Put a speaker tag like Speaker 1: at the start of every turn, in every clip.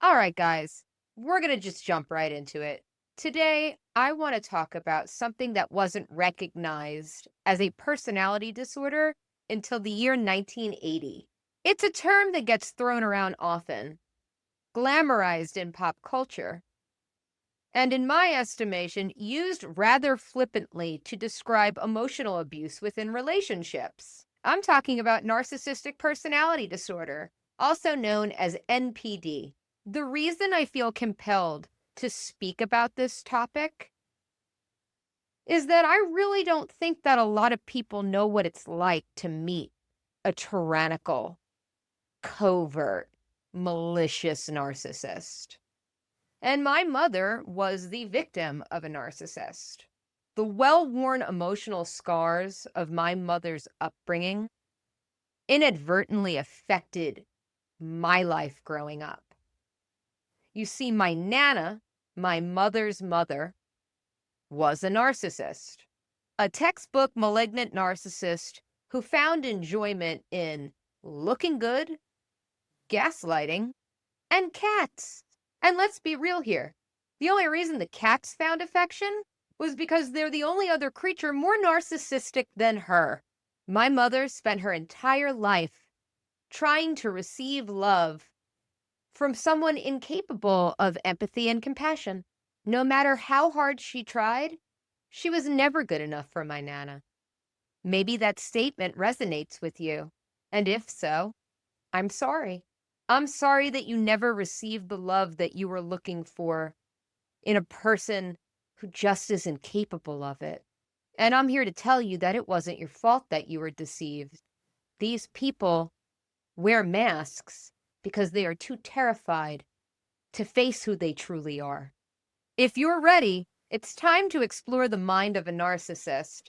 Speaker 1: All right, guys, we're going to just jump right into it. Today, I want to talk about something that wasn't recognized as a personality disorder until the year 1980. It's a term that gets thrown around often, glamorized in pop culture, and in my estimation, used rather flippantly to describe emotional abuse within relationships. I'm talking about narcissistic personality disorder, also known as NPD. The reason I feel compelled to speak about this topic is that I really don't think that a lot of people know what it's like to meet a tyrannical, covert, malicious narcissist. And my mother was the victim of a narcissist. The well worn emotional scars of my mother's upbringing inadvertently affected my life growing up. You see, my Nana, my mother's mother, was a narcissist, a textbook malignant narcissist who found enjoyment in looking good, gaslighting, and cats. And let's be real here. The only reason the cats found affection was because they're the only other creature more narcissistic than her. My mother spent her entire life trying to receive love from someone incapable of empathy and compassion. No matter how hard she tried, she was never good enough for my Nana. Maybe that statement resonates with you. And if so, I'm sorry. I'm sorry that you never received the love that you were looking for in a person who just isn't capable of it. And I'm here to tell you that it wasn't your fault that you were deceived. These people wear masks because they are too terrified to face who they truly are. If you're ready, it's time to explore the mind of a narcissist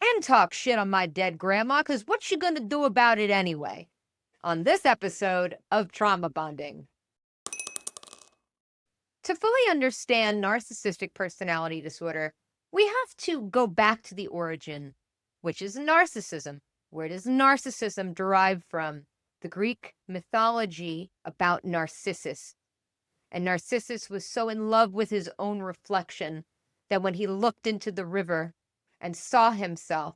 Speaker 1: and talk shit on my dead grandma, because what's she gonna do about it anyway? On this episode of Trauma Bonding. To fully understand narcissistic personality disorder, we have to go back to the origin, which is narcissism. Where does narcissism derive from? The Greek mythology about Narcissus. And Narcissus was so in love with his own reflection that when he looked into the river and saw himself,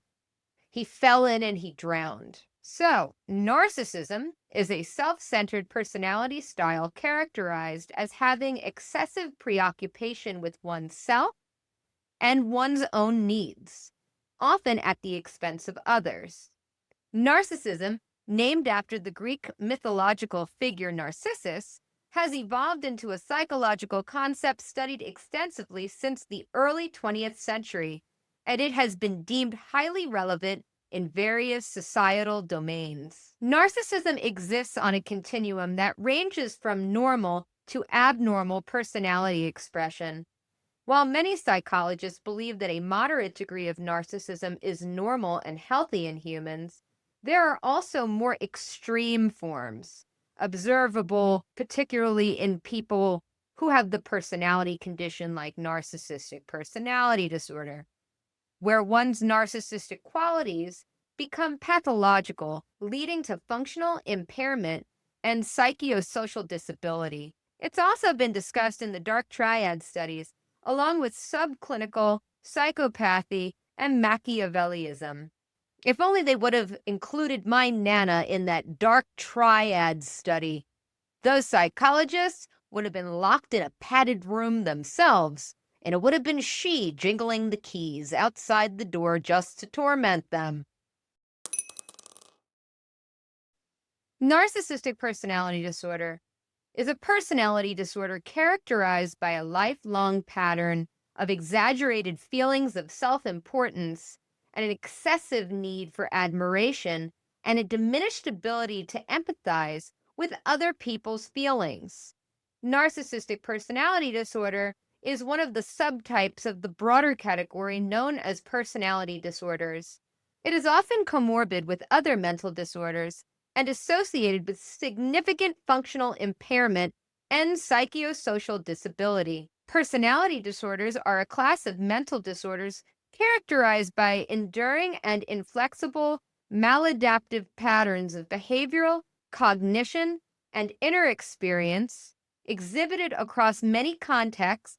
Speaker 1: he fell in and he drowned. So, narcissism is a self-centered personality style characterized as having excessive preoccupation with oneself and one's own needs, often at the expense of others. Narcissism, named after the Greek mythological figure Narcissus, has evolved into a psychological concept studied extensively since the early 20th century, and it has been deemed highly relevant in various societal domains. Narcissism exists on a continuum that ranges from normal to abnormal personality expression. While many psychologists believe that a moderate degree of narcissism is normal and healthy in humans, there are also more extreme forms, observable particularly in people who have the personality condition like narcissistic personality disorder, where one's narcissistic qualities become pathological, leading to functional impairment and psychosocial disability. It's also been discussed in the dark triad studies, along with subclinical psychopathy and Machiavellism. If only they would have included my Nana in that dark triad study. Those psychologists would have been locked in a padded room themselves, and it would have been she jingling the keys outside the door just to torment them. Narcissistic personality disorder is a personality disorder characterized by a lifelong pattern of exaggerated feelings of self-importance and an excessive need for admiration and a diminished ability to empathize with other people's feelings. Narcissistic personality disorder is one of the subtypes of the broader category known as personality disorders. It is often comorbid with other mental disorders and associated with significant functional impairment and psychosocial disability. Personality disorders are a class of mental disorders characterized by enduring and inflexible maladaptive patterns of behavioral, cognition, and inner experience exhibited across many contexts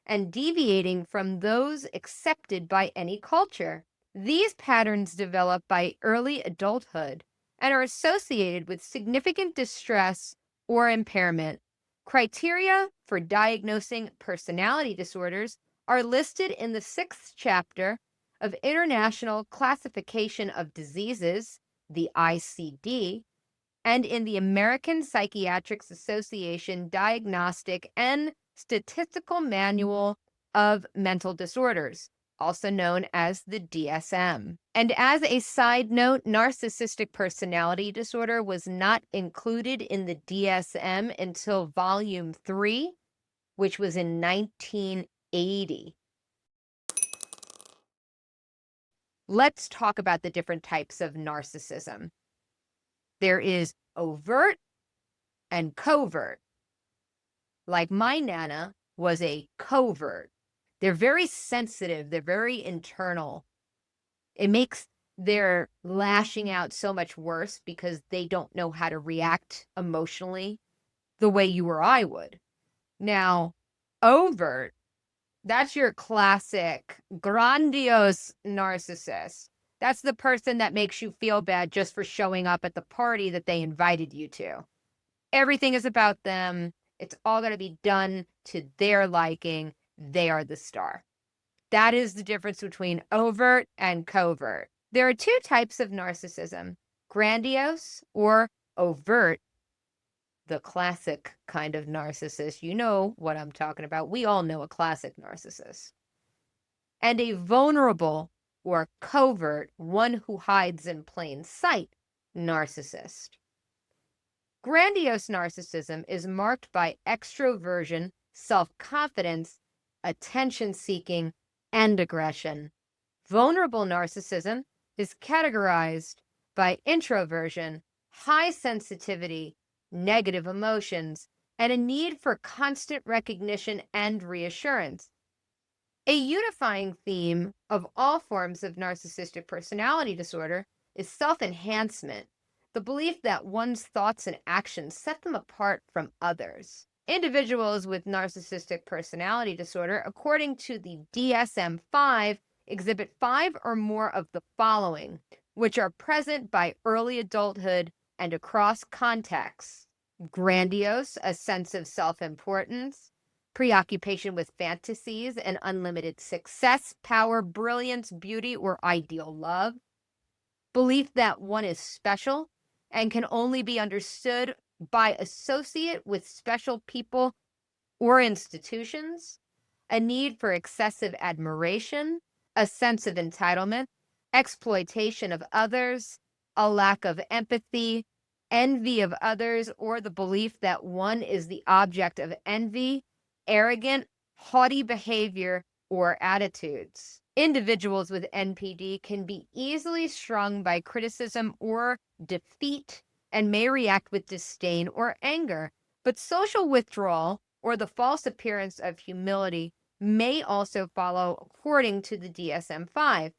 Speaker 1: and deviating from those accepted by any culture. These patterns develop by early adulthood and are associated with significant distress or impairment. Criteria for diagnosing personality disorders are listed in the 6th chapter of International Classification of Diseases, the ICD, and in the American Psychiatric Association Diagnostic and Statistical Manual of Mental Disorders, also known as the DSM. And as a side note, narcissistic personality disorder was not included in the DSM until volume 3, which was in 1980. Let's talk about the different types of narcissism. There is overt and covert. Like my Nana was a covert. They're very sensitive, they're very internal. It makes their lashing out so much worse because they don't know how to react emotionally the way you or I would. Now, overt, that's your classic grandiose narcissist. That's the person that makes you feel bad just for showing up at the party that they invited you to. Everything is about them. It's all going to be done to their liking. They are the star. That is the difference between overt and covert. There are two types of narcissism: grandiose or overt, the classic kind of narcissist. You know what I'm talking about. We all know a classic narcissist. And a vulnerable or covert, one who hides in plain sight, narcissist. Grandiose narcissism is marked by extroversion, self-confidence, attention-seeking, and aggression. Vulnerable narcissism is categorized by introversion, high sensitivity, negative emotions, and a need for constant recognition and reassurance. A unifying theme of all forms of narcissistic personality disorder is self-enhancement, the belief that one's thoughts and actions set them apart from others. Individuals with narcissistic personality disorder, according to the DSM-5, exhibit 5 or more of the following, which are present by early adulthood and across contexts: grandiose, a sense of self-importance; preoccupation with fantasies and unlimited success, power, brilliance, beauty, or ideal love; belief that one is special and can only be understood by associate with special people or institutions; a need for excessive admiration; a sense of entitlement; exploitation of others; a lack of empathy; envy of others, or the belief that one is the object of envy; arrogant, haughty behavior or attitudes. Individuals with NPD can be easily strung by criticism or defeat and may react with disdain or anger, but social withdrawal or the false appearance of humility may also follow according to the DSM-5.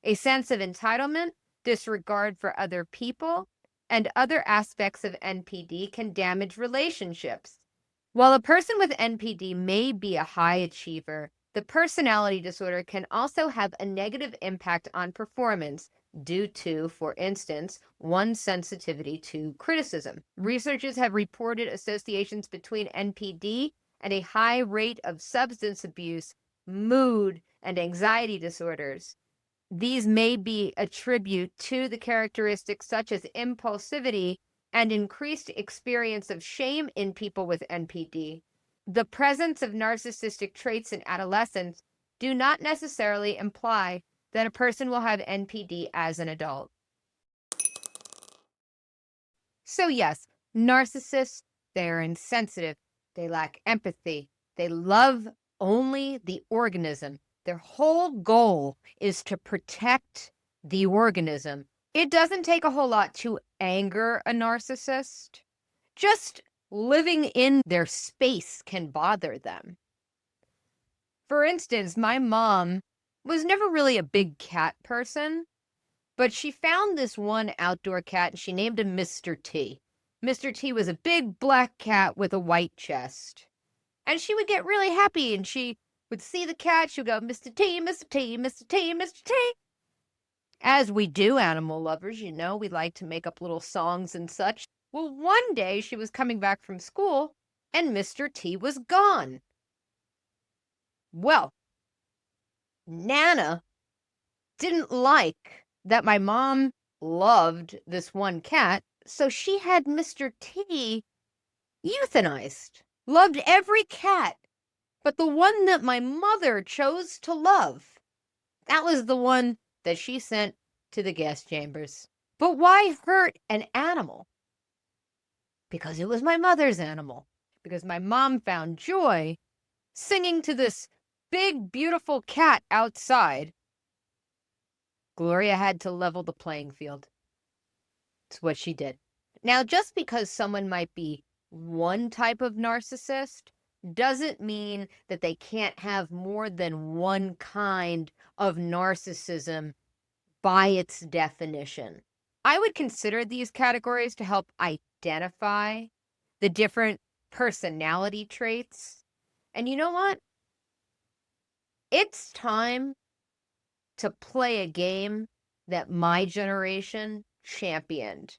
Speaker 1: A sense of entitlement, disregard for other people, and other aspects of NPD can damage relationships. While a person with NPD may be a high achiever, the personality disorder can also have a negative impact on performance due to, for instance, one's sensitivity to criticism. Researchers have reported associations between NPD and a high rate of substance abuse, mood, and anxiety disorders. These may be attributed to the characteristics such as impulsivity and increased experience of shame in people with NPD. The presence of narcissistic traits in adolescence do not necessarily imply that a person will have NPD as an adult. So yes, narcissists, they are insensitive, they lack empathy, they love only the organism. Their whole goal is to protect the organism. It doesn't take a whole lot to anger a narcissist. Just living in their space can bother them. For instance, my mom was never really a big cat person, but she found this one outdoor cat and she named him Mr. T. Mr. T was a big black cat with a white chest. And she would get really happy and she would see the cat. She would go, Mr. T, Mr. T, Mr. T, Mr. T. As we do, animal lovers, we like to make up little songs and such. Well, one day she was coming back from school and Mr. T was gone. Well, Nana didn't like that my mom loved this one cat, so she had Mr. T euthanized. Loved every cat, but the one that my mother chose to love, that was the one that she sent to the gas chambers. But why hurt an animal? Because it was my mother's animal. Because my mom found joy singing to this big, beautiful cat outside. Gloria had to level the playing field. It's what she did. Now, just because someone might be one type of narcissist doesn't mean that they can't have more than one kind of narcissism by its definition. I would consider these categories to help identify the different personality traits. And you know what? It's time to play a game that my generation championed.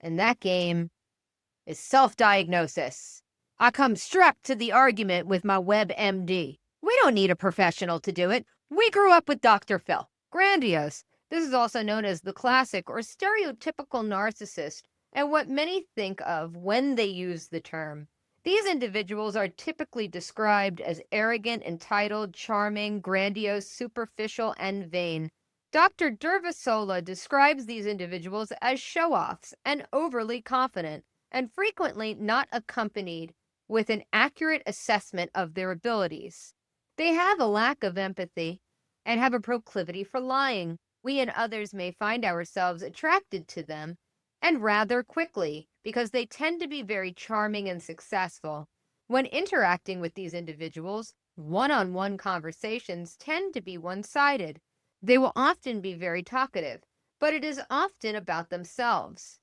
Speaker 1: And that game is self-diagnosis. I come strapped to the argument with my WebMD. We don't need a professional to do it. We grew up with Dr. Phil. Grandiose. This is also known as the classic or stereotypical narcissist, and what many think of when they use the term. These individuals are typically described as arrogant, entitled, charming, grandiose, superficial, and vain. Dr. Dervasola describes these individuals as show-offs and overly confident, and frequently not accompanied with an accurate assessment of their abilities. They have a lack of empathy and have a proclivity for lying. We and others may find ourselves attracted to them, and rather quickly, because they tend to be very charming and successful. When interacting with these individuals, one-on-one conversations tend to be one-sided. They will often be very talkative, but it is often about themselves.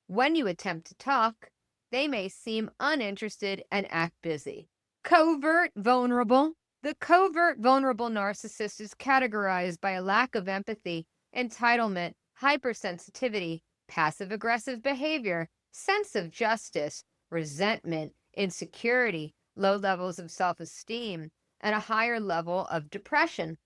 Speaker 1: When you attempt to talk, they may seem uninterested and act busy. Covert vulnerable. The covert vulnerable narcissist is categorized by a lack of empathy, entitlement, hypersensitivity, passive-aggressive behavior, sense of justice, resentment, insecurity, low levels of self-esteem, and a higher level of depression.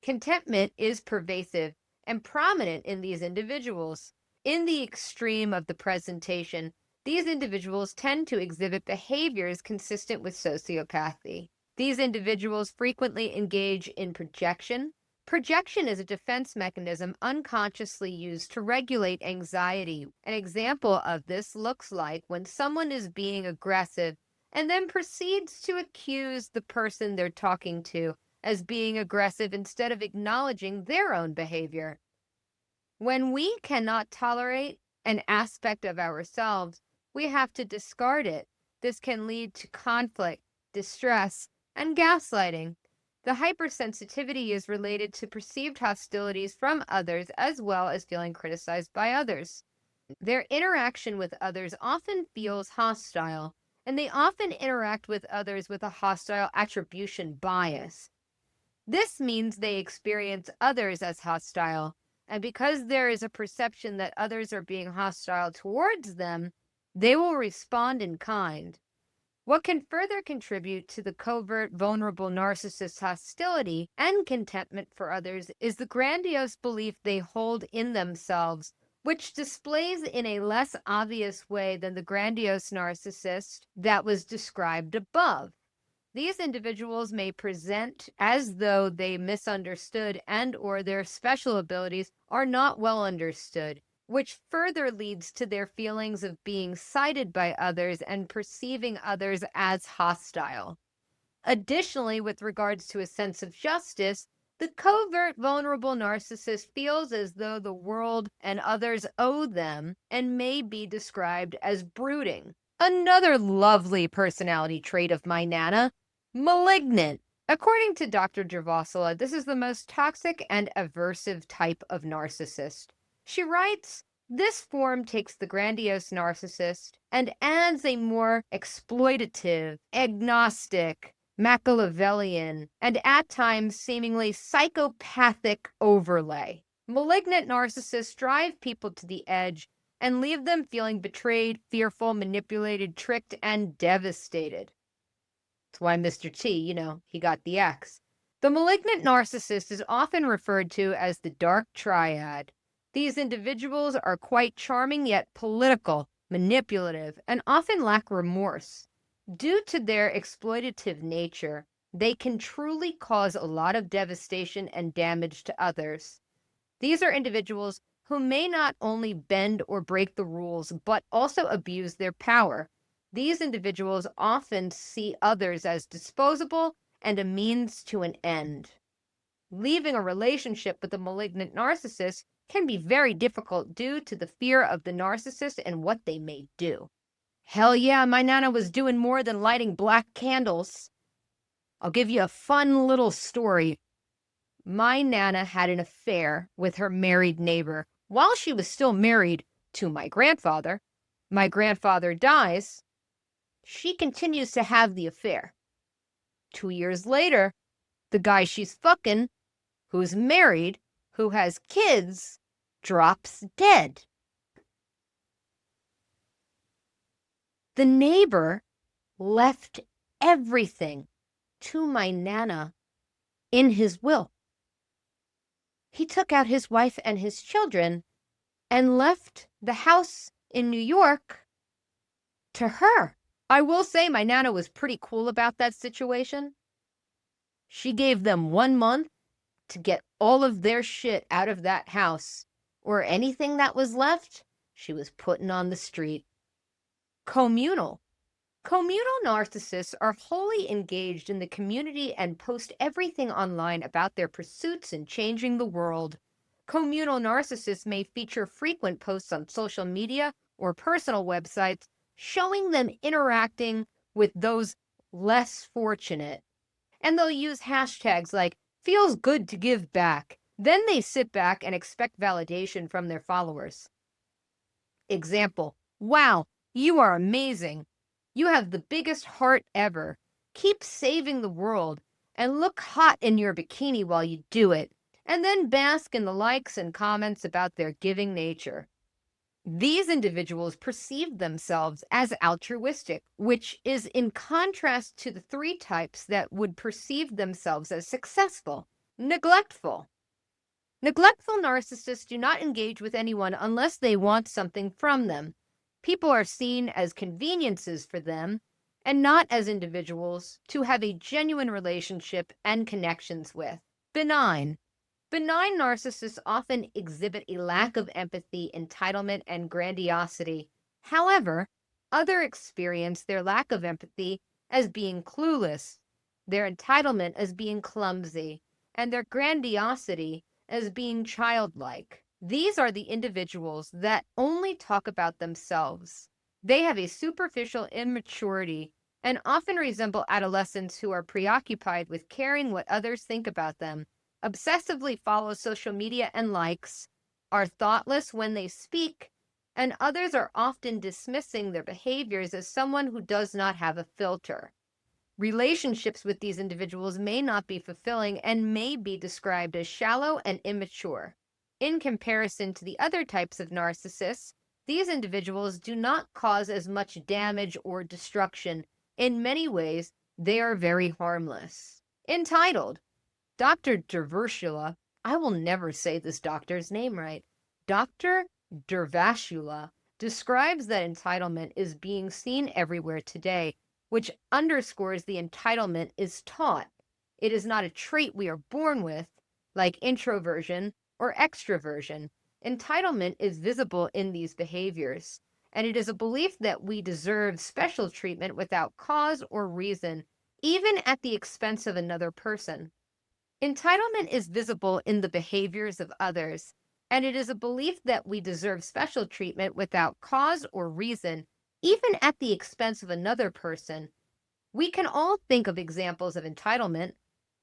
Speaker 1: Contentment is pervasive and prominent in these individuals. In the extreme of the presentation, these individuals tend to exhibit behaviors consistent with sociopathy. These individuals frequently engage in projection. Projection is a defense mechanism unconsciously used to regulate anxiety. An example of this looks like when someone is being aggressive and then proceeds to accuse the person they're talking to as being aggressive instead of acknowledging their own behavior. When we cannot tolerate an aspect of ourselves, we have to discard it. This can lead to conflict, distress, and gaslighting. The hypersensitivity is related to perceived hostilities from others as well as feeling criticized by others. Their interaction with others often feels hostile, and they often interact with others with a hostile attribution bias. This means they experience others as hostile, and because there is a perception that others are being hostile towards them, they will respond in kind. What can further contribute to the covert, vulnerable narcissist's hostility and contentment for others is the grandiose belief they hold in themselves, which displays in a less obvious way than the grandiose narcissist that was described above. These individuals may present as though they misunderstood and/or their special abilities are not well understood, which further leads to their feelings of being cited by others and perceiving others as hostile. Additionally, with regards to a sense of justice, the covert vulnerable narcissist feels as though the world and others owe them and may be described as brooding. Another lovely personality trait of my Nana, malignant. According to Dr. Gervasila, this is the most toxic and aversive type of narcissist. She writes, This form takes the grandiose narcissist and adds a more exploitative, agnostic, Machiavellian, and at times seemingly psychopathic overlay. Malignant narcissists drive people to the edge and leave them feeling betrayed, fearful, manipulated, tricked, and devastated. That's why Mr. T, he got the X. The malignant narcissist is often referred to as the dark triad. These individuals are quite charming yet political, manipulative, and often lack remorse. Due to their exploitative nature, they can truly cause a lot of devastation and damage to others. These are individuals who may not only bend or break the rules, but also abuse their power. These individuals often see others as disposable and a means to an end. Leaving a relationship with a malignant narcissist can be very difficult due to the fear of the narcissist and what they may do. Hell yeah, my Nana was doing more than lighting black candles. I'll give you a fun little story. My Nana had an affair with her married neighbor while she was still married to my grandfather. My grandfather dies. She continues to have the affair. 2 years later, the guy she's fucking, who's married, who has kids, drops dead. The neighbor left everything to my Nana in his will. He took out his wife and his children and left the house in New York to her. I will say my Nana was pretty cool about that situation. She gave them 1 month to get all of their shit out of that house, or anything that was left, she was putting on the street. Communal. Communal narcissists are wholly engaged in the community and post everything online about their pursuits in changing the world. Communal narcissists may feature frequent posts on social media or personal websites showing them interacting with those less fortunate. And they'll use hashtags like feels good to give back. Then they sit back and expect validation from their followers. Example, wow, you are amazing. You have the biggest heart ever. Keep saving the world and look hot in your bikini while you do it. And then bask in the likes and comments about their giving nature. These individuals perceive themselves as altruistic, which is in contrast to the 3 types that would perceive themselves as successful. Neglectful. Neglectful narcissists do not engage with anyone unless they want something from them. People are seen as conveniences for them and not as individuals to have a genuine relationship and connections with. Benign. Benign narcissists often exhibit a lack of empathy, entitlement, and grandiosity. However, others experience their lack of empathy as being clueless, their entitlement as being clumsy, and their grandiosity as being childlike. These are the individuals that only talk about themselves. They have a superficial immaturity and often resemble adolescents who are preoccupied with caring what others think about them, obsessively follow social media and likes, are thoughtless when they speak, and others are often dismissing their behaviors as someone who does not have a filter. Relationships with these individuals may not be fulfilling and may be described as shallow and immature. In comparison to the other types of narcissists, these individuals do not cause as much damage or destruction. In many ways, they are very harmless. Entitled. Dr. Dervashula, I will never say this doctor's name right. Dr. Dervashula describes that entitlement is being seen everywhere today, which underscores the entitlement is taught. It is not a trait we are born with, like introversion or extroversion. Entitlement is visible in these behaviors, and it is a belief that we deserve special treatment without cause or reason, even at the expense of another person. Entitlement is visible in the behaviors of others, and it is a belief that we deserve special treatment without cause or reason, even at the expense of another person. We can all think of examples of entitlement: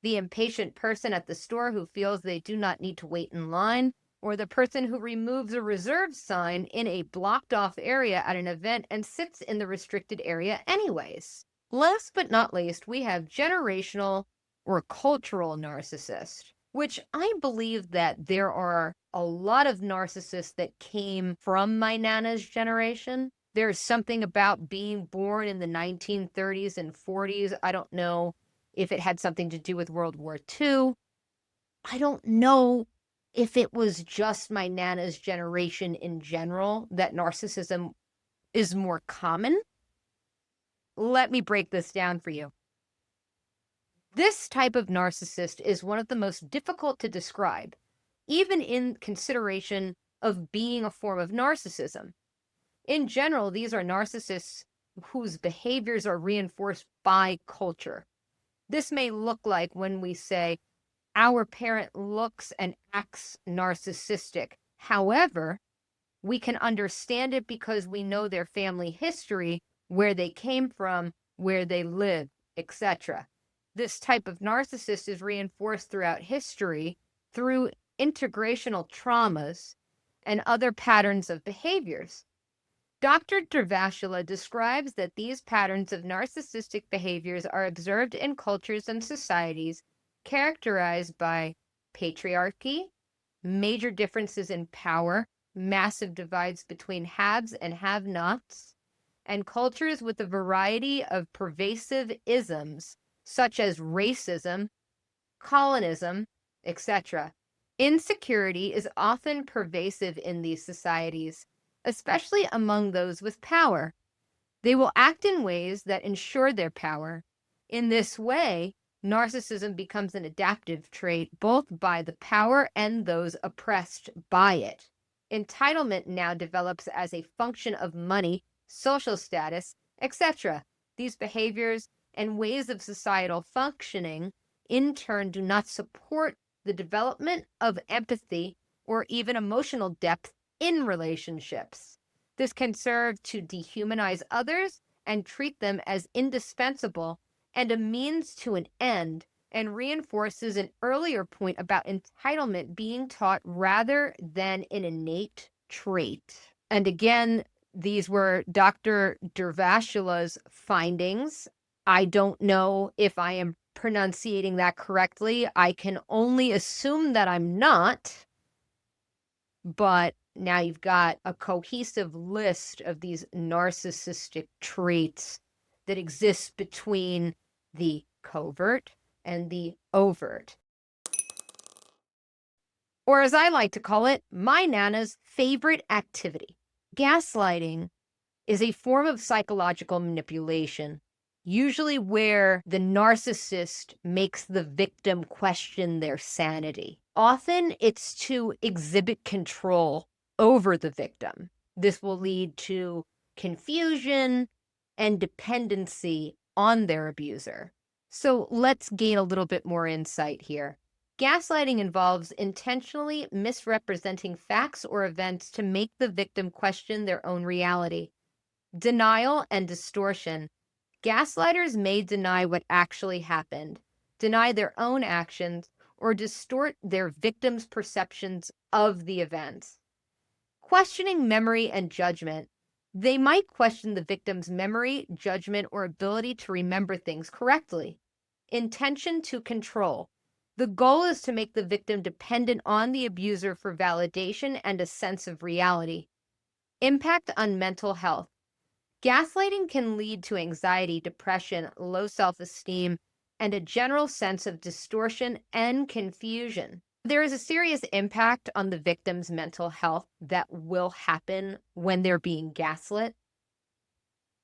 Speaker 1: the impatient person at the store who feels they do not need to wait in line, or the person who removes a reserved sign in a blocked off area at an event and sits in the restricted area anyways. Last but not least, we have generational or cultural narcissist, which I believe that there are a lot of narcissists that came from my Nana's generation. There's something about being born in the 1930s and 40s. I don't know if it had something to do with World War II. I don't know if it was just my Nana's generation in general that narcissism is more common. Let me break this down for you. This type of narcissist is one of the most difficult to describe, even in consideration of being a form of narcissism. In general, these are narcissists whose behaviors are reinforced by culture. This may look like when we say, our parent looks and acts narcissistic. However, we can understand it because we know their family history, where they came from, where they live, etc. This type of narcissist is reinforced throughout history through integrational traumas and other patterns of behaviors. Dr. Dervashula describes that these patterns of narcissistic behaviors are observed in cultures and societies characterized by patriarchy, major differences in power, massive divides between haves and have-nots, and cultures with a variety of pervasive isms such as racism, colonism, etc. Insecurity is often pervasive in these societies, especially among those with power. They will act in ways that ensure their power. In this way, narcissism becomes an adaptive trait both by the power and those oppressed by it. Entitlement now develops as a function of money, social status, etc. These behaviors and ways of societal functioning, in turn, do not support the development of empathy or even emotional depth in relationships. This can serve to dehumanize others and treat them as indispensable and a means to an end, and reinforces an earlier point about entitlement being taught rather than an innate trait. And again, these were Dr. Dervashula's findings. I don't know if I am pronunciating that correctly. I can only assume that I'm not, but now you've got a cohesive list of these narcissistic traits that exist between the covert and the overt. Or as I like to call it, my Nana's favorite activity. Gaslighting is a form of psychological manipulation, usually where the narcissist makes the victim question their sanity. Often it's to exhibit control over the victim. This will lead to confusion and dependency on their abuser. So let's gain a little bit more insight here. Gaslighting involves intentionally misrepresenting facts or events to make the victim question their own reality. Denial and distortion. Gaslighters may deny what actually happened, deny their own actions, or distort their victims' perceptions of the events. Questioning memory and judgment. They might question the victim's memory, judgment, or ability to remember things correctly. Intention to control. The goal is to make the victim dependent on the abuser for validation and a sense of reality. Impact on mental health. Gaslighting can lead to anxiety, depression, low self-esteem, and a general sense of distortion and confusion. There is a serious impact on the victim's mental health that will happen when they're being gaslit.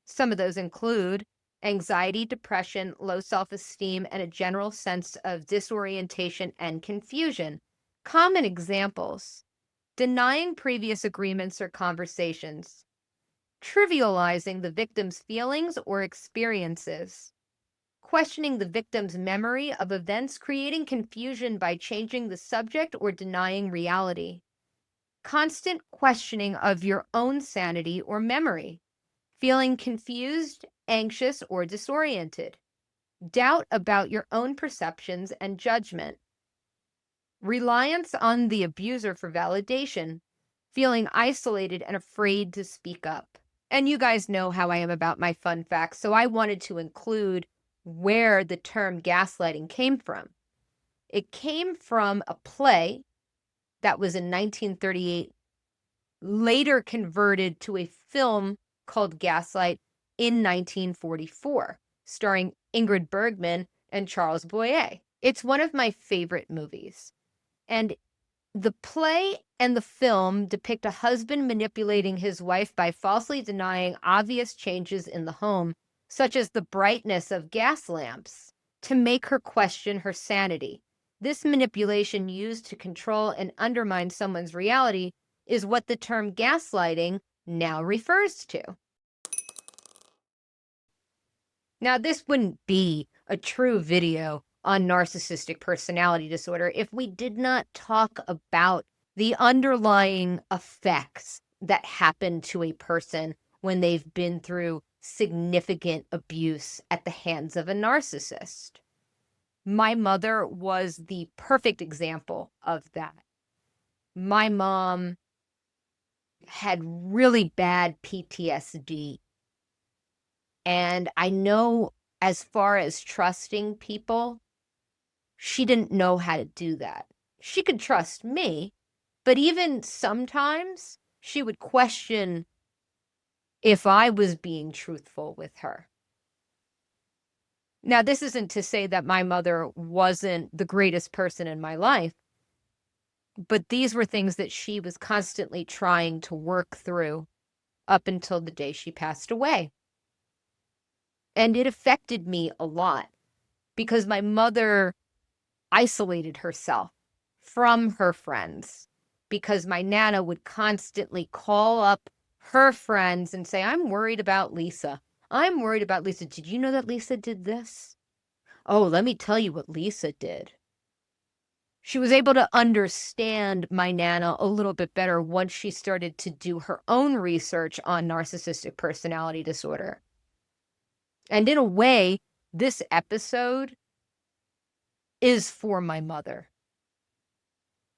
Speaker 1: Some of those include anxiety, depression, low self-esteem, and a general sense of disorientation and confusion. Common examples: denying previous agreements or conversations, trivializing the victim's feelings or experiences, questioning the victim's memory of events, creating confusion by changing the subject or denying reality, constant questioning of your own sanity or memory, feeling confused, anxious, or disoriented, doubt about your own perceptions and judgment. reliance on the abuser for validation, feeling isolated and afraid to speak up. And you guys know how I am about my fun facts, so I wanted to include where the term gaslighting came from. It came from a play that was in 1938, later converted to a film called Gaslight in 1944, starring Ingrid Bergman and Charles Boyer. It's one of my favorite movies. And the play and the film depict a husband manipulating his wife by falsely denying obvious changes in the home, such as the brightness of gas lamps, to make her question her sanity. This manipulation used to control and undermine someone's reality is what the term gaslighting now refers to. Now, this wouldn't be a true video on narcissistic personality disorder if we did not talk about the underlying effects that happen to a person when they've been through significant abuse at the hands of a narcissist. My mother was the perfect example of that. My mom had really bad PTSD. And I know, as far as trusting people, she didn't know how to do that. She could trust me, but even sometimes she would question if I was being truthful with her. Now, this isn't to say that my mother wasn't the greatest person in my life, but these were things that she was constantly trying to work through up until the day she passed away. And it affected me a lot because my mother isolated herself from her friends because my Nana would constantly call up her friends and say, I'm worried about Lisa. I'm worried about Lisa. Did you know that Lisa did this? Oh, let me tell you what Lisa did. She was able to understand my Nana a little bit better once she started to do her own research on narcissistic personality disorder. And in a way, this episode is for my mother.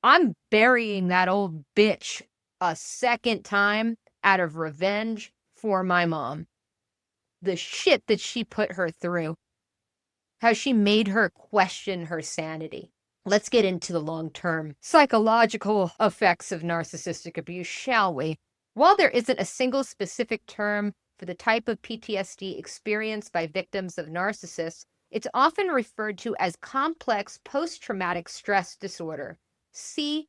Speaker 1: I'm burying that old bitch a second time out of revenge for my mom. The shit that she put her through, how she made her question her sanity. Let's get into the long-term psychological effects of narcissistic abuse, shall we? While there isn't a single specific term for the type of PTSD experienced by victims of narcissists, it's often referred to as complex post-traumatic stress disorder, C-PTSD.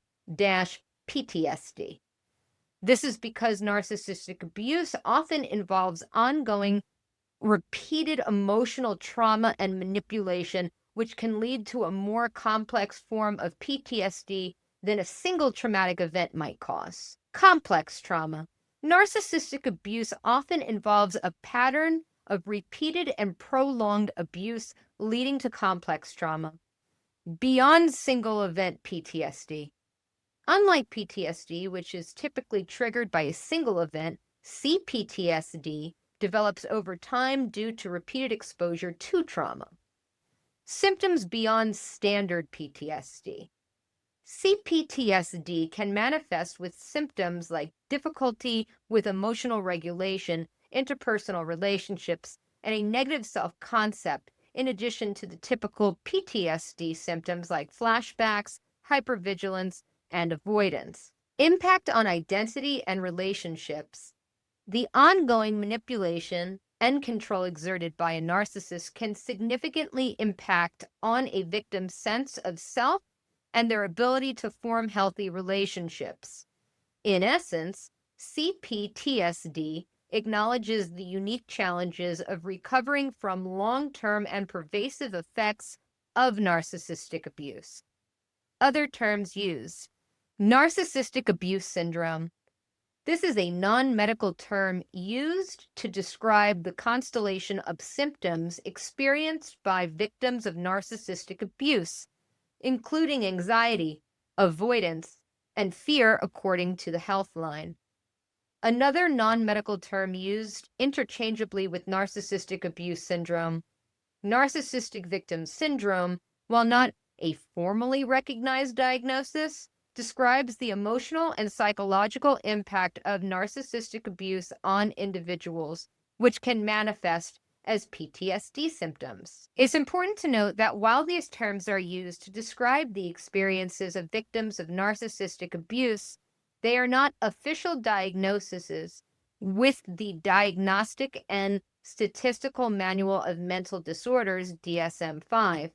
Speaker 1: This is because narcissistic abuse often involves ongoing, repeated emotional trauma and manipulation, which can lead to a more complex form of PTSD than a single traumatic event might cause. Complex trauma. Narcissistic abuse often involves a pattern of repeated and prolonged abuse leading to complex trauma. Beyond single event PTSD. Unlike PTSD, which is typically triggered by a single event, CPTSD develops over time due to repeated exposure to trauma. Symptoms beyond standard PTSD. CPTSD can manifest with symptoms like difficulty with emotional regulation, interpersonal relationships, and a negative self-concept, in addition to the typical PTSD symptoms like flashbacks, hypervigilance, and avoidance. Impact on identity and relationships. The ongoing manipulation and control exerted by a narcissist can significantly impact on a victim's sense of self and their ability to form healthy relationships. In essence, CPTSD acknowledges the unique challenges of recovering from long-term and pervasive effects of narcissistic abuse. Other terms used. Narcissistic abuse syndrome. This is a non-medical term used to describe the constellation of symptoms experienced by victims of narcissistic abuse, including anxiety, avoidance, and fear, according to the Healthline. Another non-medical term used interchangeably with narcissistic abuse syndrome, narcissistic victim syndrome, while not A formally recognized diagnosis describes the emotional and psychological impact of narcissistic abuse on individuals, which can manifest as PTSD symptoms. It's important to note that while these terms are used to describe the experiences of victims of narcissistic abuse, they are not official diagnoses with the Diagnostic and Statistical Manual of Mental Disorders, DSM-5.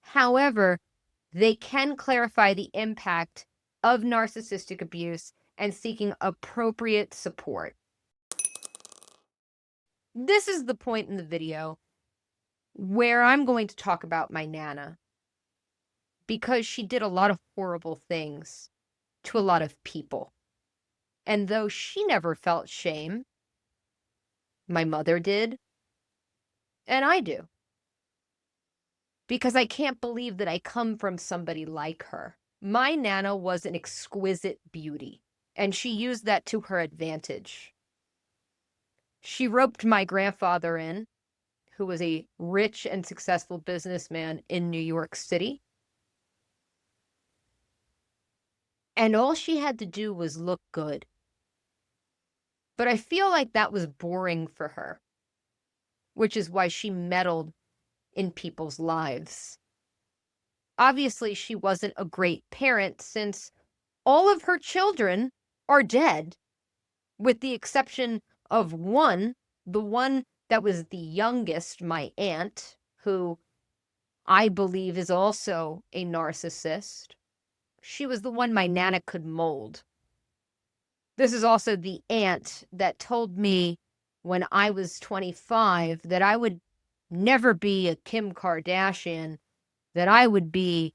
Speaker 1: However, they can clarify the impact of narcissistic abuse and seeking appropriate support. This is the point in the video where I'm going to talk about my Nana because she did a lot of horrible things to a lot of people. And though she never felt shame, my mother did, and I do. Because I can't believe that I come from somebody like her. My Nana was an exquisite beauty, and she used that to her advantage. She roped my grandfather in, who was a rich and successful businessman in New York City. And all she had to do was look good. But I feel like that was boring for her, which is why she meddled in people's lives. Obviously, she wasn't a great parent since all of her children are dead, with the exception of one, the one that was the youngest, my aunt, who I believe is also a narcissist. She was the one my Nana could mold. This is also the aunt that told me when I was 25 that I would never be a Kim Kardashian, that I would be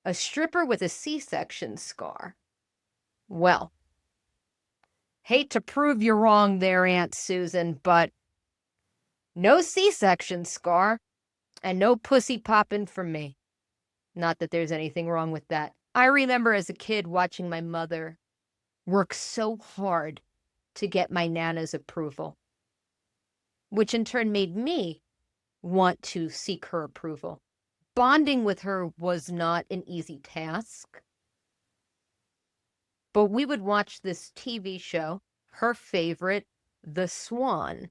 Speaker 1: a stripper with a C-section scar. Well, hate to prove you wrong there, Aunt Susan, but no C-section scar and no pussy popping from me. Not that there's anything wrong with that. I remember as a kid watching my mother work so hard to get my Nana's approval, which in turn made me want to seek her approval. Bonding with her was not an easy task, but we would watch this TV show, her favorite, The Swan.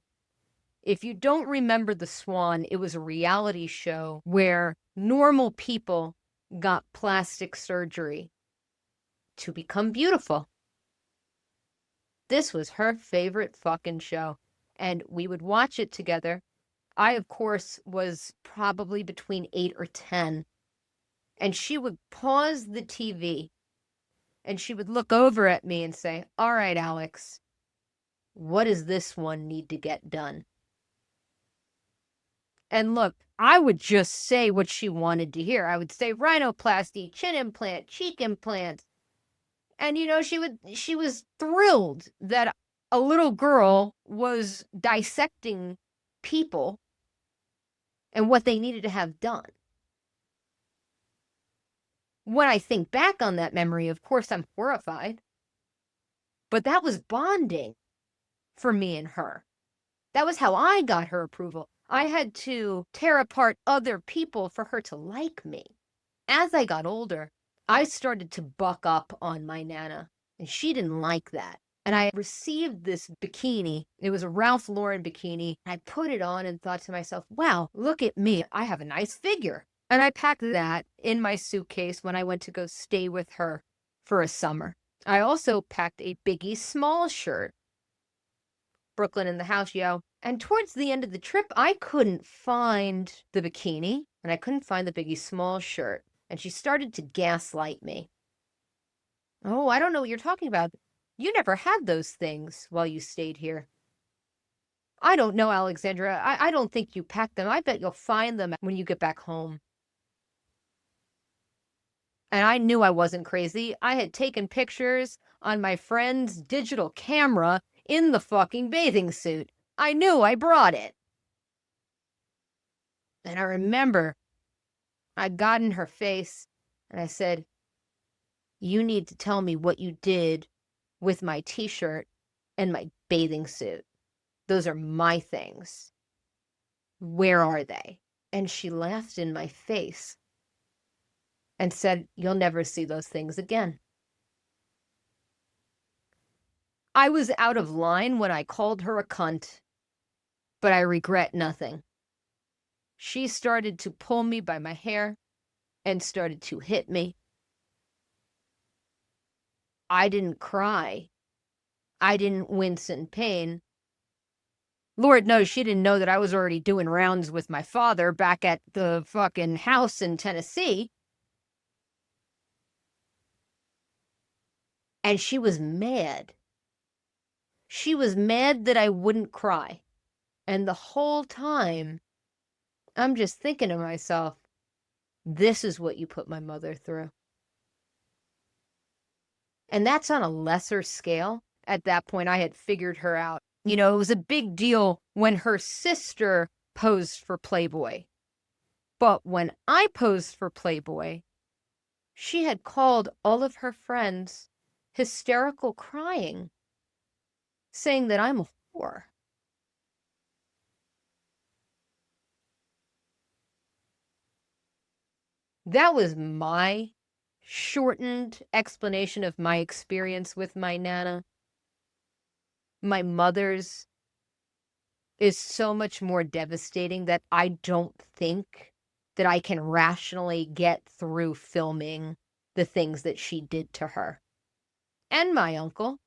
Speaker 1: If you don't remember The Swan, it was a reality show where normal people got plastic surgery to become beautiful. This was her favorite fucking show, and we would watch it together. I, of course, was probably between 8 or 10, and she would pause the TV, and she would look over at me and say, "All right, Alex, what does this one need to get done?" And look, I would just say what she wanted to hear. I would say rhinoplasty, chin implant, cheek implants. And she was thrilled that a little girl was dissecting people and what they needed to have done. When I think back on that memory, of course, I'm horrified. But that was bonding for me and her. That was how I got her approval. I had to tear apart other people for her to like me. As I got older, I started to buck up on my Nana, and she didn't like that. And I received this bikini. It was a Ralph Lauren bikini. I put it on and thought to myself, wow, look at me. I have a nice figure. And I packed that in my suitcase when I went to go stay with her for a summer. I also packed a Biggie Small shirt. Brooklyn in the house, yo. And towards the end of the trip, I couldn't find the bikini and I couldn't find the Biggie Small shirt. And she started to gaslight me. "Oh, I don't know what you're talking about. You never had those things while you stayed here." "I don't know, Alexandra. I don't think you packed them. I bet you'll find them when you get back home." And I knew I wasn't crazy. I had taken pictures on my friend's digital camera in the fucking bathing suit. I knew I brought it. And I remember I got in her face and I said, "You need to tell me what you did with my t-shirt and my bathing suit. Those are my things. Where are they?" And she laughed in my face. and said, "You'll never see those things again." I was out of line when I called her a cunt, but I regret nothing. She started to pull me by my hair and started to hit me. I didn't cry. I didn't wince in pain. Lord knows she didn't know that I was already doing rounds with my father back at the fucking house in Tennessee. And she was mad. She was mad that I wouldn't cry. And the whole time, I'm just thinking to myself, this is what you put my mother through. And that's on a lesser scale. At that point, I had figured her out. You know, it was a big deal when her sister posed for Playboy. But when I posed for Playboy, she had called all of her friends hysterical crying, saying that I'm a whore. That was my shortened explanation of my experience with my Nana. My mother's is so much more devastating that I don't think that I can rationally get through filming the things that she did to her. And my uncle,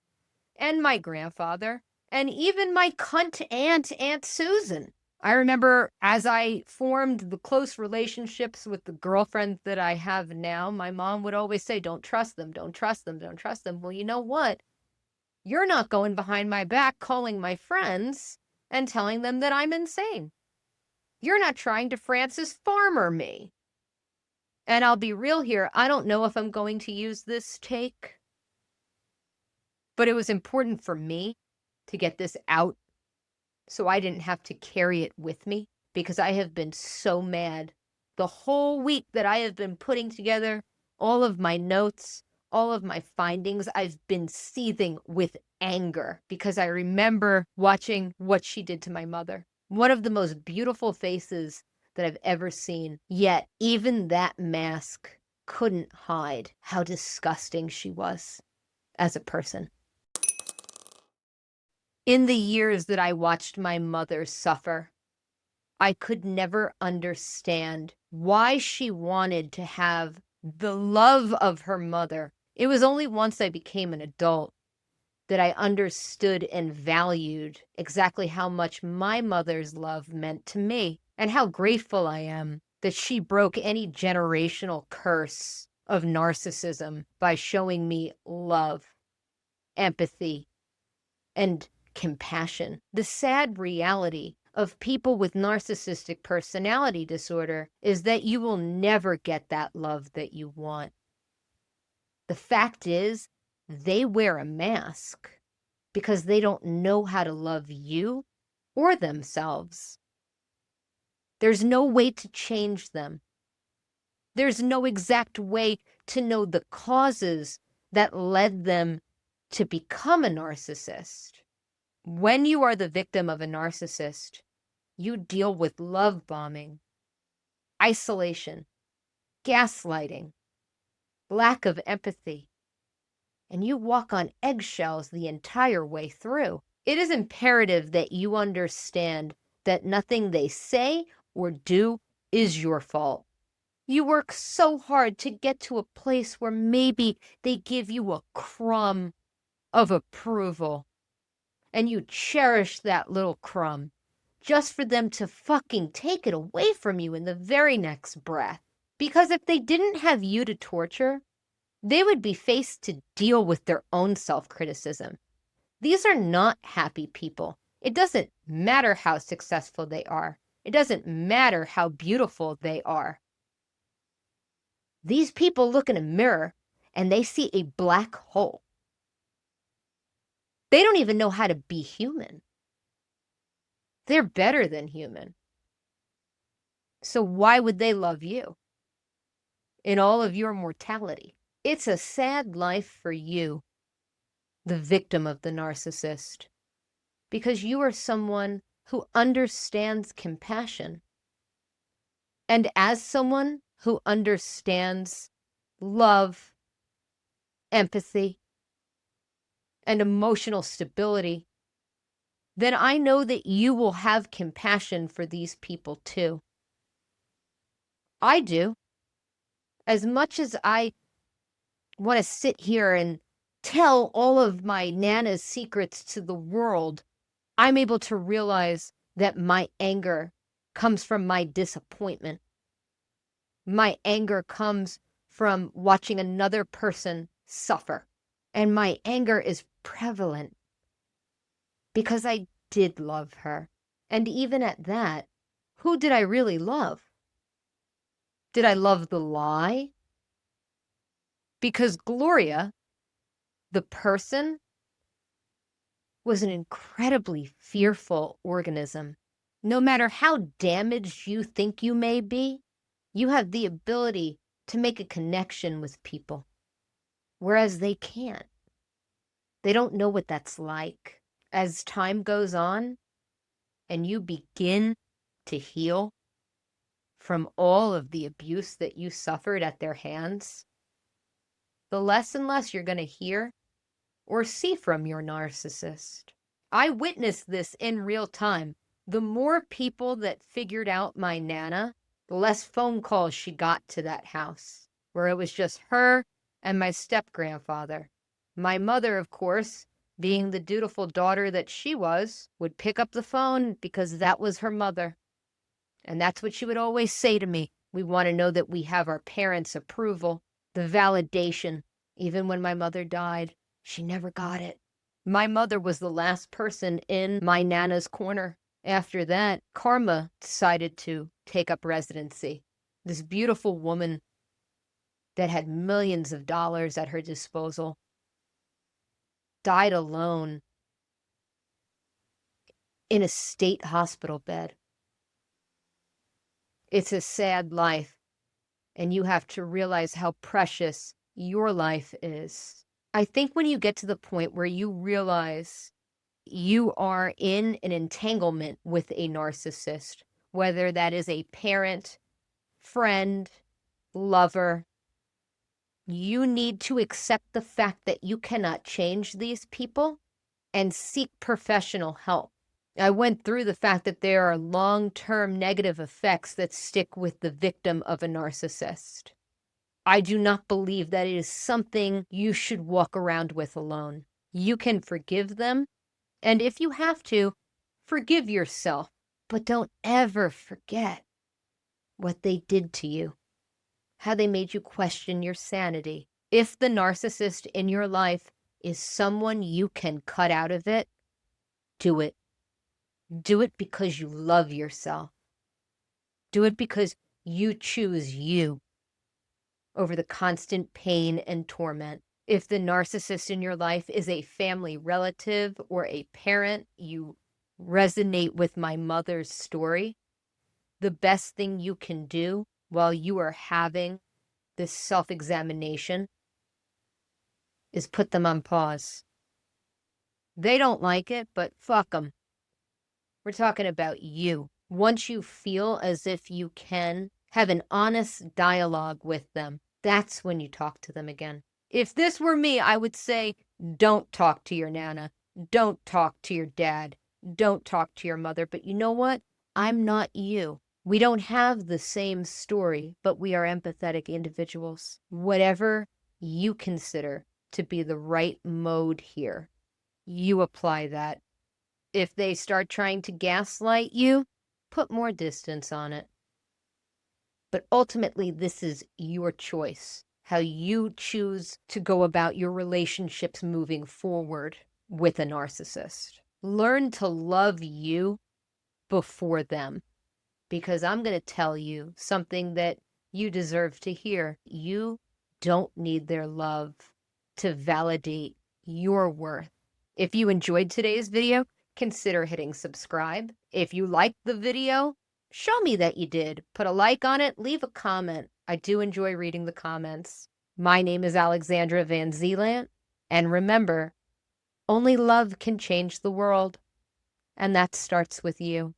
Speaker 1: and my grandfather, and even my cunt Aunt Susan. I remember as I formed the close relationships with the girlfriends that I have now, my mom would always say, don't trust them, don't trust them, don't trust them. Well, you know what? You're not going behind my back calling my friends and telling them that I'm insane. You're not trying to Francis Farmer me. And I'll be real here, I don't know if I'm going to use this take, but it was important for me to get this out so I didn't have to carry it with me, because I have been so mad the whole week that I have been putting together all of my notes, all of my findings. I've been seething with anger because I remember watching what she did to my mother. One of the most beautiful faces that I've ever seen. Yet even that mask couldn't hide how disgusting she was as a person. In the years that I watched my mother suffer, I could never understand why she wanted to have the love of her mother. It was only once I became an adult that I understood and valued exactly how much my mother's love meant to me, and how grateful I am that she broke any generational curse of narcissism by showing me love, empathy, and compassion. The sad reality of people with narcissistic personality disorder is that you will never get that love that you want. The fact is, they wear a mask because they don't know how to love you or themselves. There's no way to change them. There's no exact way to know the causes that led them to become a narcissist. When you are the victim of a narcissist, you deal with love bombing, isolation, gaslighting, lack of empathy, and you walk on eggshells the entire way through. It is imperative that you understand that nothing they say or do is your fault. You work so hard to get to a place where maybe they give you a crumb of approval, and you cherish that little crumb just for them to fucking take it away from you in the very next breath. Because if they didn't have you to torture, they would be faced to deal with their own self-criticism. These are not happy people. It doesn't matter how successful they are. It doesn't matter how beautiful they are. These people look in a mirror and they see a black hole. They don't even know how to be human. They're better than human. So why would they love you in all of your mortality? It's a sad life for you, the victim of the narcissist, because you are someone who understands compassion. And as someone who understands love, empathy, and emotional stability, then I know that you will have compassion for these people too. I do. As much as I want to sit here and tell all of my Nana's secrets to the world, I'm able to realize that my anger comes from my disappointment. My anger comes from watching another person suffer. And my anger is prevalent because I did love her. And even at that, who did I really love? Did I love the lie? Because Gloria, the person, was an incredibly fearful organism. No matter how damaged you think you may be, you have the ability to make a connection with people, whereas they can't. They don't know what that's like. As time goes on and you begin to heal from all of the abuse that you suffered at their hands, the less and less you're going to hear or see from your narcissist. I witnessed this in real time. The more people that figured out my Nana, the less phone calls she got to that house, where it was just her and my step-grandfather. My mother, of course, being the dutiful daughter that she was, would pick up the phone because that was her mother. And that's what she would always say to me. We want to know that we have our parents' approval, the validation. Even when my mother died, she never got it. My mother was the last person in my Nana's corner. After that, Karma decided to take up residency. This beautiful woman that had millions of dollars at her disposal died alone in a state hospital bed. It's a sad life, and you have to realize how precious your life is. I think when you get to the point where you realize you are in an entanglement with a narcissist, whether that is a parent, friend, lover, you need to accept the fact that you cannot change these people and seek professional help. I went through the fact that there are long-term negative effects that stick with the victim of a narcissist. I do not believe that it is something you should walk around with alone. You can forgive them, and if you have to, forgive yourself. But don't ever forget what they did to you, how they made you question your sanity. If the narcissist in your life is someone you can cut out of it, do it. Do it because you love yourself. Do it because you choose you over the constant pain and torment. If the narcissist in your life is a family relative or a parent, you resonate with my mother's story, the best thing you can do while you are having this self-examination is put them on pause. They don't like it, but fuck them. We're talking about you. Once you feel as if you can have an honest dialogue with them, that's when you talk to them again. If this were me, I would say, don't talk to your Nana. Don't talk to your dad. Don't talk to your mother. But you know what? I'm not you. We don't have the same story, but we are empathetic individuals. Whatever you consider to be the right mode here, you apply that. If they start trying to gaslight you, put more distance on it. But ultimately, this is your choice, how you choose to go about your relationships moving forward with a narcissist. Learn to love you before them, because I'm going to tell you something that you deserve to hear. You don't need their love to validate your worth. If you enjoyed today's video, consider hitting subscribe. If you liked the video, show me that you did. Put a like on it, leave a comment. I do enjoy reading the comments. My name is Alexandra Van Zeeland, and remember, only love can change the world, and that starts with you.